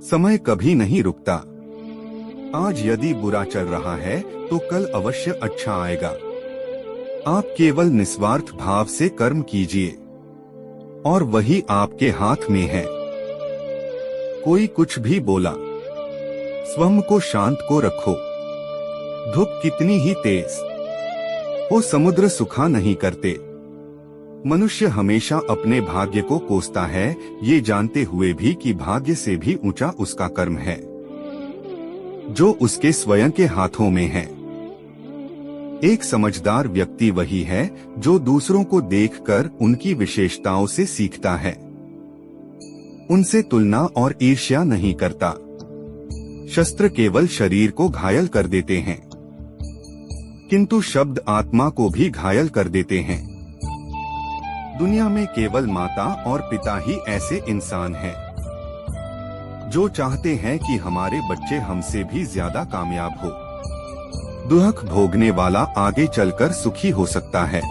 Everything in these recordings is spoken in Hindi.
समय कभी नहीं रुकता। आज यदि बुरा चल रहा है तो कल अवश्य अच्छा आएगा। आप केवल निस्वार्थ भाव से कर्म कीजिए और वही आपके हाथ में है। कोई कुछ भी बोला, स्वयं को शांत को रखो। धूप कितनी ही तेज हो, समुद्र सुखा नहीं करते। मनुष्य हमेशा अपने भाग्य को कोसता है, ये जानते हुए भी कि भाग्य से भी ऊंचा उसका कर्म है, जो उसके स्वयं के हाथों में है। एक समझदार व्यक्ति वही है जो दूसरों को देखकर उनकी विशेषताओं से सीखता है, उनसे तुलना और ईर्ष्या नहीं करता। शस्त्र केवल शरीर को घायल कर देते हैं, किंतु शब्द आत्मा को भी घायल कर देते हैं। दुनिया में केवल माता और पिता ही ऐसे इंसान हैं जो चाहते हैं कि हमारे बच्चे हमसे भी ज्यादा कामयाब हो। दुख भोगने वाला आगे चलकर सुखी हो सकता है,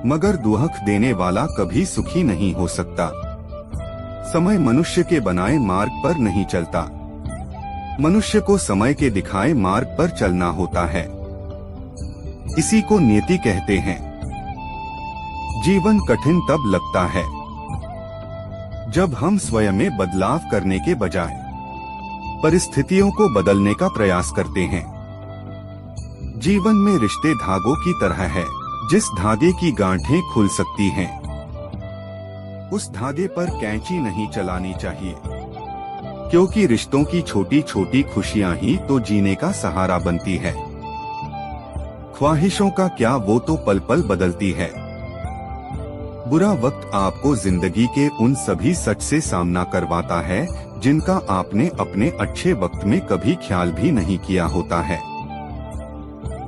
मगर दुख देने वाला कभी सुखी नहीं हो सकता। समय मनुष्य के बनाए मार्ग पर नहीं चलता, मनुष्य को समय के दिखाए मार्ग पर चलना होता है। इसी को नियति कहते हैं। जीवन कठिन तब लगता है जब हम स्वयं में बदलाव करने के बजाय परिस्थितियों को बदलने का प्रयास करते हैं। जीवन में रिश्ते धागों की तरह है, जिस धागे की गांठें खुल सकती हैं, उस धागे पर कैंची नहीं चलानी चाहिए, क्योंकि रिश्तों की छोटी छोटी खुशियां ही तो जीने का सहारा बनती है। ख्वाहिशों का क्या, वो तो पल पल बदलती है। बुरा वक्त आपको जिंदगी के उन सभी सच से सामना करवाता है जिनका आपने अपने अच्छे वक्त में कभी ख्याल भी नहीं किया होता है।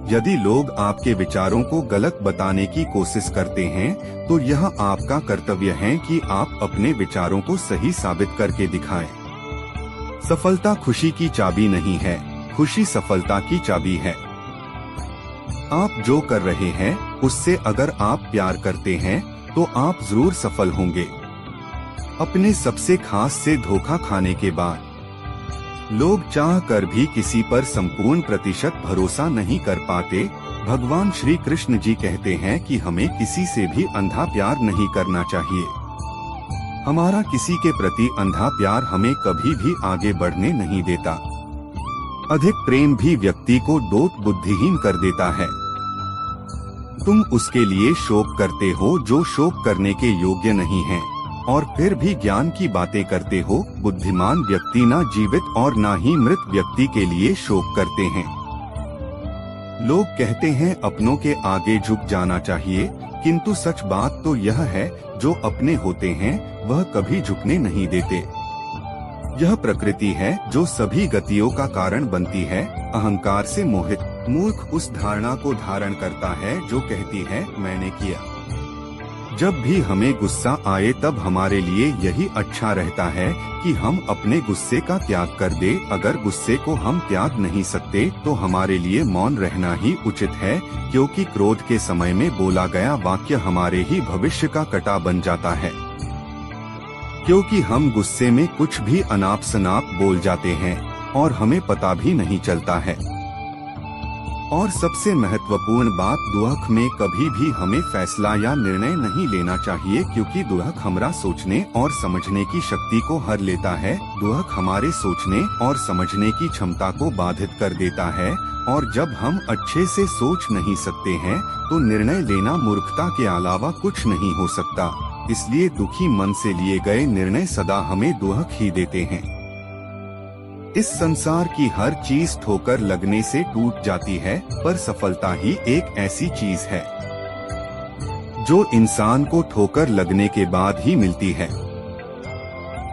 यदि लोग आपके विचारों को गलत बताने की कोशिश करते हैं तो यह आपका कर्तव्य है कि आप अपने विचारों को सही साबित करके दिखाएं। सफलता खुशी की चाबी नहीं है, खुशी सफलता की चाबी है। आप जो कर रहे हैं उससे अगर आप प्यार करते हैं तो आप जरूर सफल होंगे। अपने सबसे खास से धोखा खाने के बाद लोग चाह कर भी किसी पर संपूर्ण प्रतिशत भरोसा नहीं कर पाते। भगवान श्री कृष्ण जी कहते हैं कि हमें किसी से भी अंधा प्यार नहीं करना चाहिए। हमारा किसी के प्रति अंधा प्यार हमें कभी भी आगे बढ़ने नहीं देता। अधिक प्रेम भी व्यक्ति को डोट बुद्धिहीन कर देता है। तुम उसके लिए शोक करते हो जो शोक करने के योग्य नहीं है, और फिर भी ज्ञान की बातें करते हो। बुद्धिमान व्यक्ति ना जीवित और ना ही मृत व्यक्ति के लिए शोक करते हैं। लोग कहते हैं अपनों के आगे झुक जाना चाहिए, किंतु सच बात तो यह है जो अपने होते हैं वह कभी झुकने नहीं देते। यह प्रकृति है जो सभी गतियों का कारण बनती है। अहंकार से मोहित मूर्ख उस धारणा को धारण करता है जो कहती है मैंने किया। जब भी हमें गुस्सा आए तब हमारे लिए यही अच्छा रहता है कि हम अपने गुस्से का त्याग कर दे। अगर गुस्से को हम त्याग नहीं सकते तो हमारे लिए मौन रहना ही उचित है, क्योंकि क्रोध के समय में बोला गया वाक्य हमारे ही भविष्य का कटा बन जाता है। क्योंकि हम गुस्से में कुछ भी अनाप शनाप बोल जाते हैं और हमें पता भी नहीं चलता है। और सबसे महत्वपूर्ण बात, दुख में कभी भी हमें फैसला या निर्णय नहीं लेना चाहिए, क्योंकि दुख हमारा सोचने और समझने की शक्ति को हर लेता है। दुख हमारे सोचने और समझने की क्षमता को बाधित कर देता है, और जब हम अच्छे से सोच नहीं सकते हैं तो निर्णय लेना मूर्खता के अलावा कुछ नहीं हो सकता। इसलिए दुखी मन से लिए गए निर्णय सदा हमें दुख ही देते हैं। इस संसार की हर चीज ठोकर लगने से टूट जाती है, पर सफलता ही एक ऐसी चीज है जो इंसान को ठोकर लगने के बाद ही मिलती है।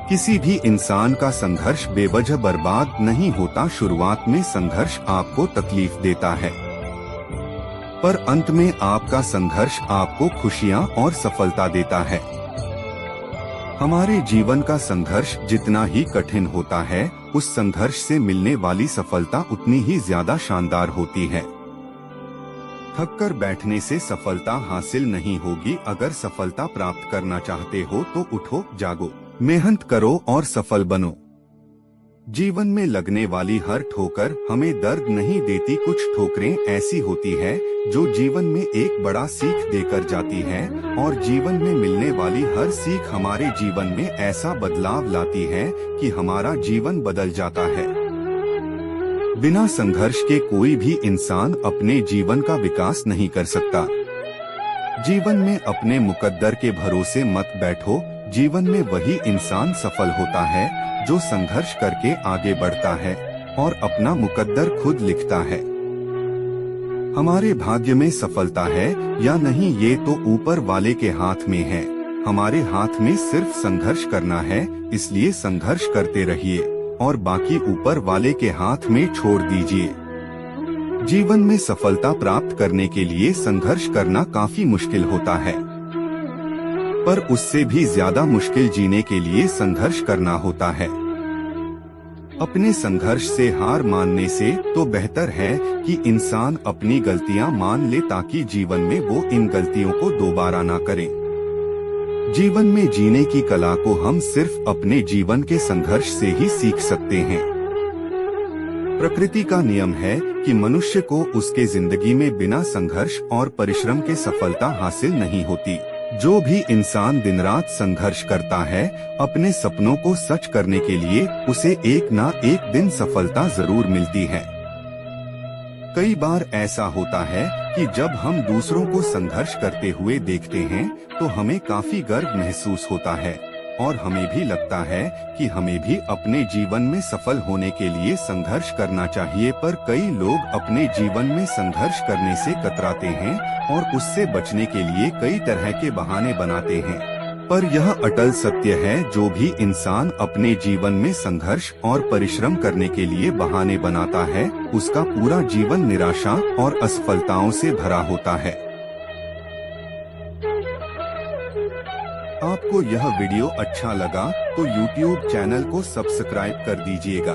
किसी भी इंसान का संघर्ष बेवजह बर्बाद नहीं होता। शुरुआत में संघर्ष आपको तकलीफ देता है, पर अंत में आपका संघर्ष आपको खुशियां और सफलता देता है। हमारे जीवन का संघर्ष जितना ही कठिन होता है, उस संघर्ष से मिलने वाली सफलता उतनी ही ज्यादा शानदार होती है। थक कर बैठने से सफलता हासिल नहीं होगी। अगर सफलता प्राप्त करना चाहते हो तो उठो, जागो, मेहनत करो और सफल बनो। जीवन में लगने वाली हर ठोकर हमें दर्द नहीं देती, कुछ ठोकरें ऐसी होती है जो जीवन में एक बड़ा सीख देकर जाती है, और जीवन में मिलने वाली हर सीख हमारे जीवन में ऐसा बदलाव लाती है कि हमारा जीवन बदल जाता है। बिना संघर्ष के कोई भी इंसान अपने जीवन का विकास नहीं कर सकता। जीवन में अपने मुकद्दर के भरोसे मत बैठो, जीवन में वही इंसान सफल होता है जो संघर्ष करके आगे बढ़ता है और अपना मुकद्दर खुद लिखता है। हमारे भाग्य में सफलता है या नहीं ये तो ऊपर वाले के हाथ में है, हमारे हाथ में सिर्फ संघर्ष करना है, इसलिए संघर्ष करते रहिए और बाकी ऊपर वाले के हाथ में छोड़ दीजिए। जीवन में सफलता प्राप्त करने के लिए संघर्ष करना काफी मुश्किल होता है, पर उससे भी ज्यादा मुश्किल जीने के लिए संघर्ष करना होता है। अपने संघर्ष से हार मानने से तो बेहतर है कि इंसान अपनी गलतियां मान ले ताकि जीवन में वो इन गलतियों को दोबारा ना करे। जीवन में जीने की कला को हम सिर्फ अपने जीवन के संघर्ष से ही सीख सकते हैं। प्रकृति का नियम है कि मनुष्य को उसके जिंदगी में बिना संघर्ष और परिश्रम के सफलता हासिल नहीं होती। जो भी इंसान दिन रात संघर्ष करता है अपने सपनों को सच करने के लिए, उसे एक ना एक दिन सफलता जरूर मिलती है। कई बार ऐसा होता है कि जब हम दूसरों को संघर्ष करते हुए देखते हैं तो हमें काफी गर्व महसूस होता है और हमें भी लगता है कि हमें भी अपने जीवन में सफल होने के लिए संघर्ष करना चाहिए, पर कई लोग अपने जीवन में संघर्ष करने से कतराते हैं और उससे बचने के लिए कई तरह के बहाने बनाते हैं। पर यह अटल सत्य है, जो भी इंसान अपने जीवन में संघर्ष और परिश्रम करने के लिए बहाने बनाता है उसका पूरा जीवन निराशा और असफलताओं से भरा होता है। आपको यह वीडियो अच्छा लगा तो YouTube चैनल को सब्सक्राइब कर दीजिएगा।